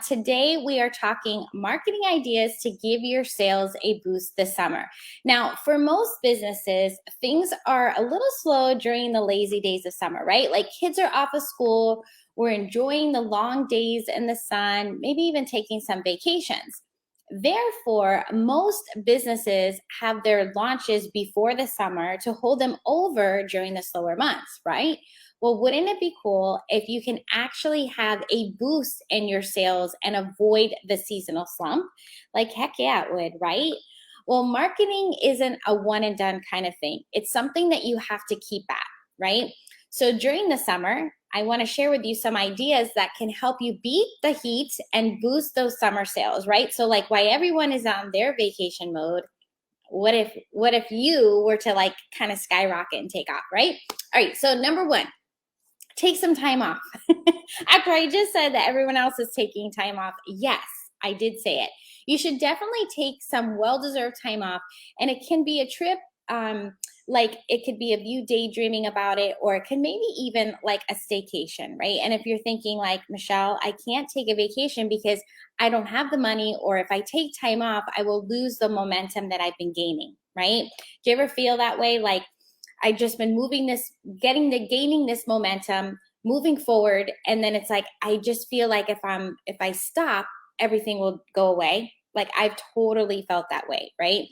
Today, we are talking marketing ideas to give your sales a boost this summer. Now, for most businesses, things are a little slow during the lazy days of summer, right? Like kids are off of school, we're enjoying the long days in the sun, maybe even taking some vacations. Therefore, most businesses have their launches before the summer to hold them over during the slower months, right? Well, wouldn't it be cool if you can actually have a boost in your sales and avoid the seasonal slump? Like, heck yeah, it would, right? Well, marketing isn't a one and done kind of thing, it's something that you have to keep at, right? So during the summer, I want to share with you some ideas that can help you beat the heat and boost those summer sales, right? So, like, while everyone is on their vacation mode, what if you were to like kind of skyrocket and take off, right? All right, so number one, take some time off. After I just said that everyone else is taking time off, yes, I did say it. You should definitely take some well-deserved time off, and it can be a trip. Like it could be of you daydreaming about it, or it can maybe even like a staycation, right? And if you're thinking like, Michelle, I can't take a vacation because I don't have the money, or if I take time off, I will lose the momentum that I've been gaining, right? Do you ever feel that way? Like, I've just been gaining this momentum, moving forward, and then it's like I just feel like if I stop, everything will go away. Like I've totally felt that way, right?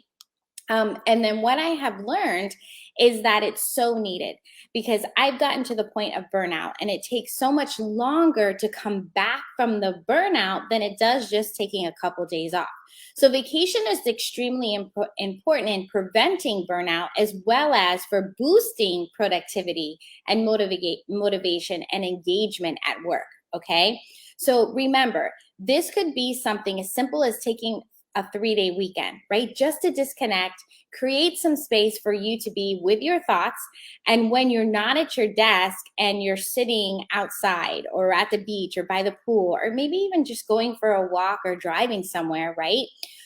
And then what I have learned is that it's so needed because I've gotten to the point of burnout, and it takes so much longer to come back from the burnout than it does just taking a couple days off. So vacation is extremely important in preventing burnout, as well as for boosting productivity and motivation and engagement at work. Okay. So remember, this could be something as simple as taking a 3-day weekend, right? Just to disconnect, create some space for you to be with your thoughts. And when you're not at your desk and you're sitting outside or at the beach or by the pool, or maybe even just going for a walk or driving somewhere, right?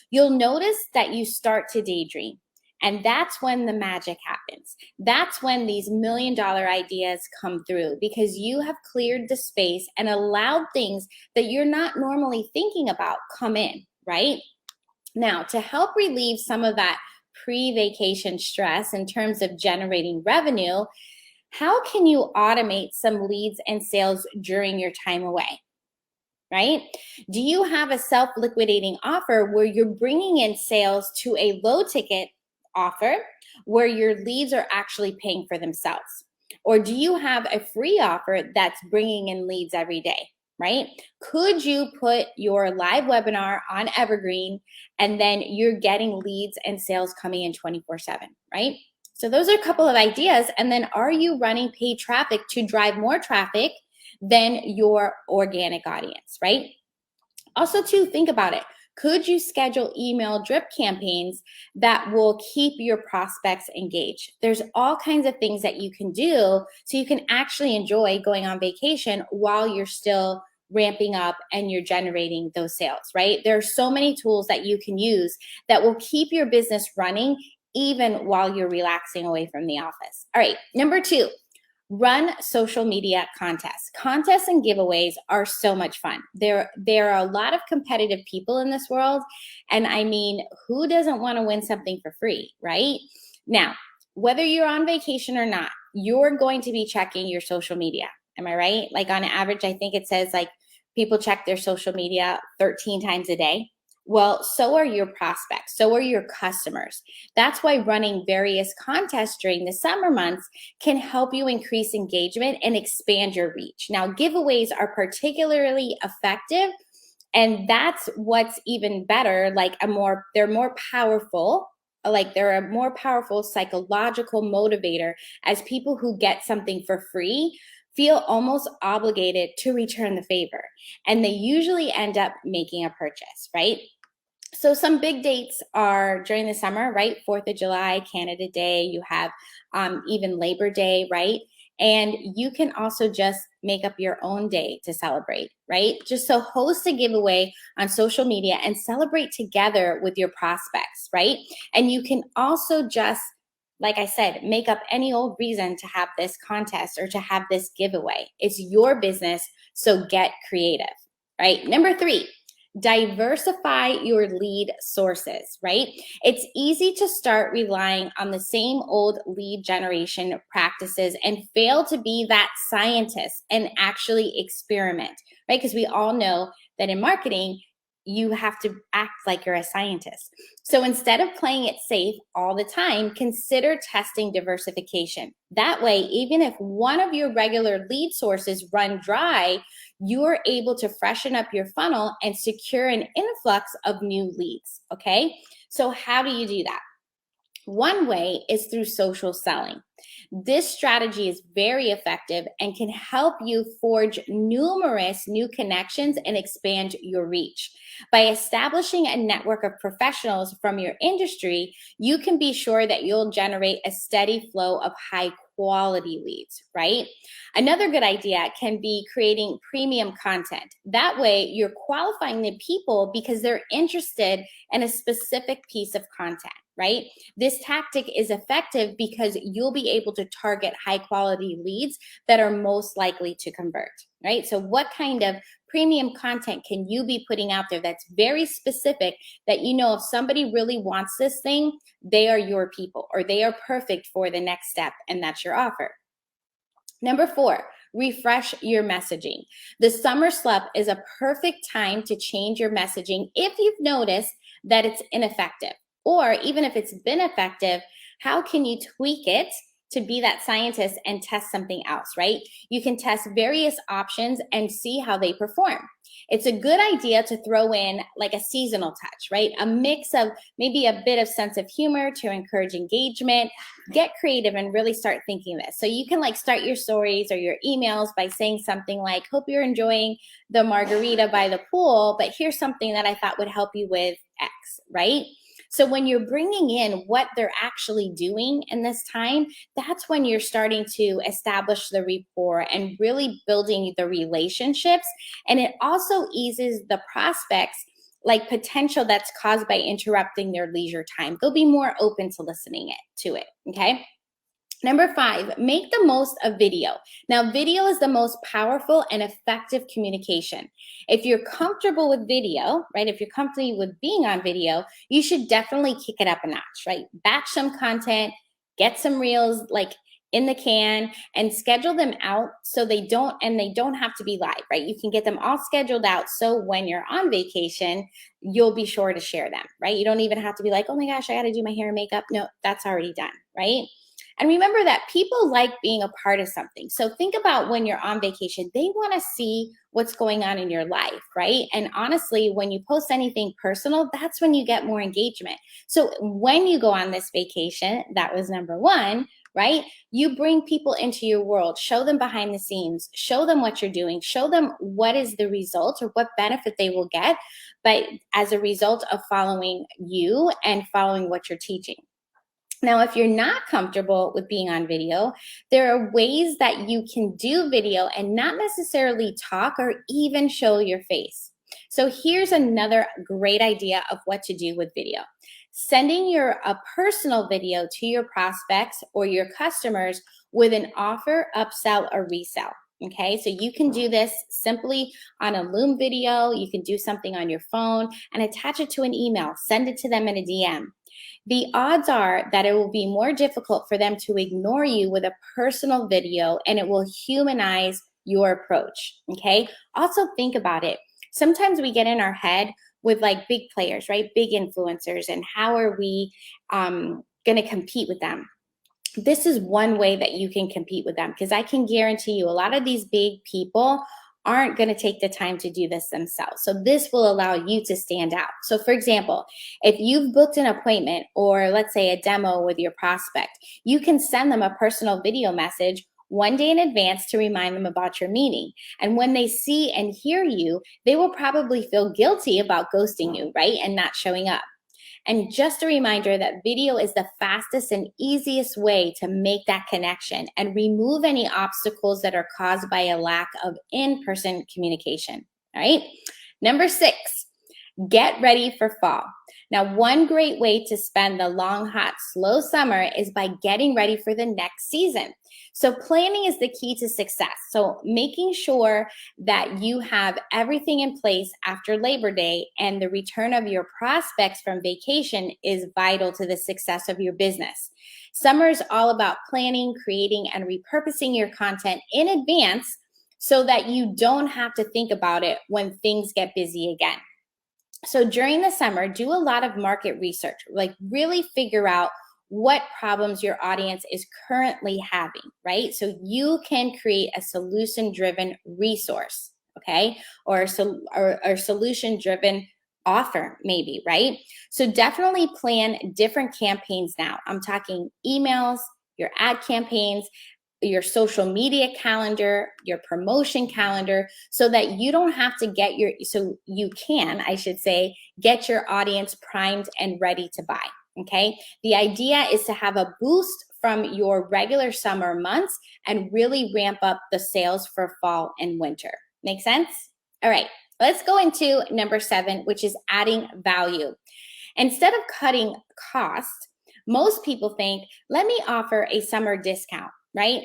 You'll notice that you start to daydream. And that's when the magic happens. That's when these $1,000,000 ideas come through, because you have cleared the space and allowed things that you're not normally thinking about come in, right? Now, to help relieve some of that pre-vacation stress in terms of generating revenue, how can you automate some leads and sales during your time away? Right? Do you have a self-liquidating offer where you're bringing in sales to a low ticket offer where your leads are actually paying for themselves? Or do you have a free offer that's bringing in leads every day? Right? Could you put your live webinar on Evergreen and then you're getting leads and sales coming in 24/7, right? So those are a couple of ideas. And then are you running paid traffic to drive more traffic than your organic audience, right? Also, to think about it. Could you schedule email drip campaigns that will keep your prospects engaged? There's all kinds of things that you can do so you can actually enjoy going on vacation while you're still ramping up and you're generating those sales, right? There are so many tools that you can use that will keep your business running even while you're relaxing away from the office. All right, number 2, run social media contests. Contests and giveaways are so much fun. There are a lot of competitive people in this world. And I mean, who doesn't want to win something for free, right? Now, whether you're on vacation or not, you're going to be checking your social media. Am I right? Like on average, I think it says like people check their social media 13 times a day. Well, so are your prospects, so are your customers. That's why running various contests during the summer months can help you increase engagement and expand your reach. Now, giveaways are particularly effective, and that's what's even better. They're more powerful. Like they're a more powerful psychological motivator, as people who get something for free feel almost obligated to return the favor. And they usually end up making a purchase, right? So some big dates are during the summer, right? 4th of July, Canada Day, you have even Labor Day, right? And you can also just make up your own day to celebrate, right? Just so host a giveaway on social media and celebrate together with your prospects, right? And you can also just, like I said, make up any old reason to have this contest or to have this giveaway. It's your business, so get creative. right? Number 3, diversify your lead sources, right? It's easy to start relying on the same old lead generation practices and fail to be that scientist and actually experiment, right? Because we all know that in marketing, you have to act like you're a scientist. So instead of playing it safe all the time, consider testing diversification. That way, even if one of your regular lead sources run dry, you're able to freshen up your funnel and secure an influx of new leads. Okay. So, how do you do that? One way is through social selling. This strategy is very effective and can help you forge numerous new connections and expand your reach. By establishing a network of professionals from your industry, you can be sure that you'll generate a steady flow of high quality leads, right? Another good idea can be creating premium content. That way, you're qualifying the people because they're interested in a specific piece of content, right? This tactic is effective because you'll be able to target high quality leads that are most likely to convert, right? So, what kind of premium content can you be putting out there that's very specific that you know if somebody really wants this thing, they are your people or they are perfect for the next step, and that's your offer. Number 4, refresh your messaging. The summer slump is a perfect time to change your messaging if you've noticed that it's ineffective. Or even if it's been effective, how can you tweak it to be that scientist and test something else, right? You can test various options and see how they perform. It's a good idea to throw in like a seasonal touch, right? A mix of maybe a bit of sense of humor to encourage engagement. Get creative and really start thinking this. So you can like start your stories or your emails by saying something like, hope you're enjoying the margarita by the pool, but here's something that I thought would help you with X, right? So when you're bringing in what they're actually doing in this time, that's when you're starting to establish the rapport and really building the relationships. And it also eases the prospects like potential that's caused by interrupting their leisure time. They'll be more open to listening to it. Okay. Number 5, make the most of video. Now, video is the most powerful and effective communication. If you're comfortable with video, right, if you're comfortable with being on video, you should definitely kick it up a notch, right? Batch some content, get some reels like in the can and schedule them out so they don't have to be live, right? You can get them all scheduled out so when you're on vacation, you'll be sure to share them, right? You don't even have to be like, oh my gosh, I got to do my hair and makeup. No, that's already done, right? And remember that people like being a part of something. So think about when you're on vacation, they want to see what's going on in your life, right? And honestly, when you post anything personal, that's when you get more engagement. So when you go on this vacation, that was number 1, right? You bring people into your world, show them behind the scenes, show them what you're doing, show them what is the result or what benefit they will get, but as a result of following you and following what you're teaching. Now, if you're not comfortable with being on video, there are ways that you can do video and not necessarily talk or even show your face. So here's another great idea of what to do with video. Sending a personal video to your prospects or your customers with an offer, upsell, or resell. Okay, so you can do this simply on a Loom video. You can do something on your phone and attach it to an email, send it to them in a DM. The odds are that it will be more difficult for them to ignore you with a personal video and it will humanize your approach. Okay. Also, think about it. Sometimes we get in our head with like big players, right? Big influencers, and how are we going to compete with them? This is one way that you can compete with them, because I can guarantee you a lot of these big people aren't going to take the time to do this themselves. So this will allow you to stand out. So for example, if you've booked an appointment or let's say a demo with your prospect, you can send them a personal video message one day in advance to remind them about your meeting. And when they see and hear you, they will probably feel guilty about ghosting you, right? And not showing up. And just a reminder that video is the fastest and easiest way to make that connection and remove any obstacles that are caused by a lack of in-person communication. All right. Number 6, get ready for fall. Now, one great way to spend the long, hot, slow summer is by getting ready for the next season. So, planning is the key to success. So, making sure that you have everything in place after Labor Day and the return of your prospects from vacation is vital to the success of your business. Summer is all about planning, creating, and repurposing your content in advance so that you don't have to think about it when things get busy again. So during the summer, do a lot of market research, like really figure out what problems your audience is currently having, right? So you can create a solution driven resource, okay? Or solution driven offer, maybe, right? So definitely plan different campaigns now. I'm talking emails, your ad campaigns, your social media calendar, your promotion calendar, so that you don't have to I should say, get your audience primed and ready to buy. Okay. The idea is to have a boost from your regular summer months and really ramp up the sales for fall and winter. Make sense? All right. Let's go into number 7, which is adding value. Instead of cutting cost, most people think, let me offer a summer discount, right?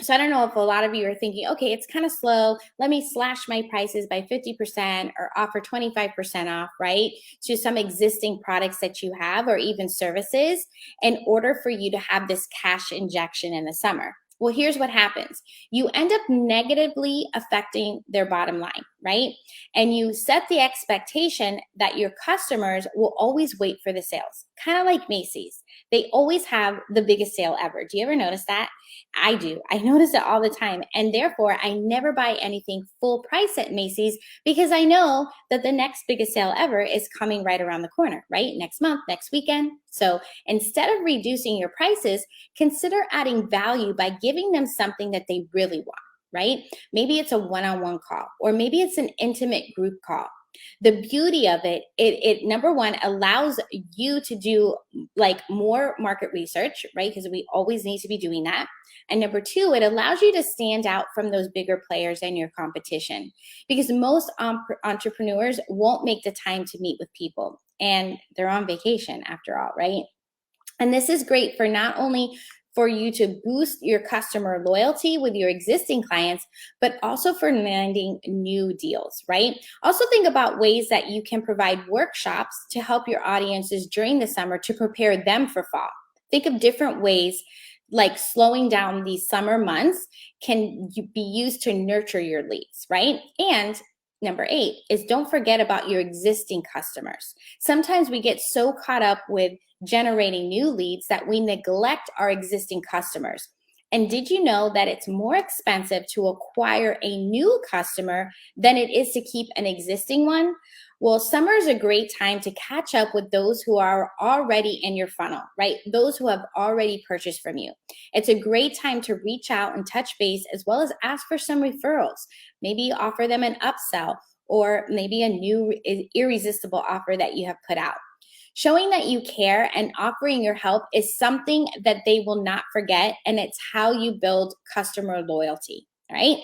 So I don't know if a lot of you are thinking, okay, it's kind of slow. Let me slash my prices by 50% or offer 25% off, right? To some existing products that you have or even services in order for you to have this cash injection in the summer. Well, here's what happens. You end up negatively affecting their bottom line, right? And you set the expectation that your customers will always wait for the sales, kind of like Macy's. They always have the biggest sale ever. Do you ever notice that? I do. I notice it all the time. And therefore, I never buy anything full price at Macy's because I know that the next biggest sale ever is coming right around the corner, right? Next month, next weekend. So instead of reducing your prices, consider adding value by giving them something that they really want, right? Maybe it's a one-on-one call, or maybe it's an intimate group call. The beauty of it number one allows you to do like more market research, right? Because we always need to be doing that. And number two, it allows you to stand out from those bigger players and your competition, because most entrepreneurs won't make the time to meet with people, and they're on vacation after all, right? And this is great for not only for you to boost your customer loyalty with your existing clients, but also for landing new deals, right? Also think about ways that you can provide workshops to help your audiences during the summer to prepare them for fall. Think of different ways like slowing down these summer months can be used to nurture your leads, right? And number 8 is don't forget about your existing customers. Sometimes we get so caught up with generating new leads that we neglect our existing customers. And did you know that it's more expensive to acquire a new customer than it is to keep an existing one? Well, summer is a great time to catch up with those who are already in your funnel, right? Those who have already purchased from you. It's a great time to reach out and touch base, as well as ask for some referrals. Maybe offer them an upsell, or maybe a new irresistible offer that you have put out. Showing that you care and offering your help is something that they will not forget, and it's how you build customer loyalty, right?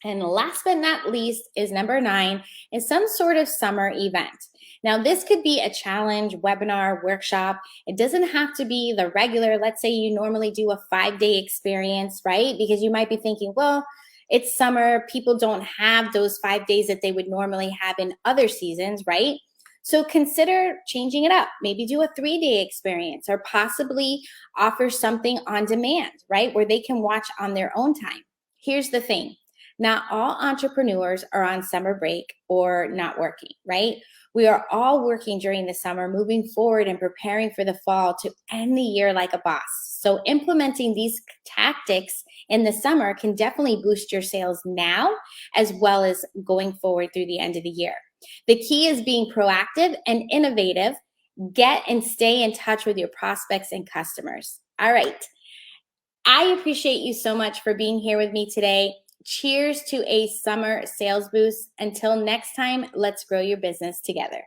And last but not least is number 9, is some sort of summer event. Now, this could be a challenge, webinar, workshop. It doesn't have to be the regular, let's say you normally do a 5-day experience, right? Because you might be thinking, well, it's summer. People don't have those 5 days that they would normally have in other seasons, right? So consider changing it up. Maybe do a 3-day experience, or possibly offer something on demand, right? Where they can watch on their own time. Here's the thing. Not all entrepreneurs are on summer break or not working, right? We are all working during the summer, moving forward and preparing for the fall to end the year like a boss. So implementing these tactics in the summer can definitely boost your sales now, as well as going forward through the end of the year. The key is being proactive and innovative. Get and stay in touch with your prospects and customers. All right. I appreciate you so much for being here with me today. Cheers to a summer sales boost. Until next time, let's grow your business together.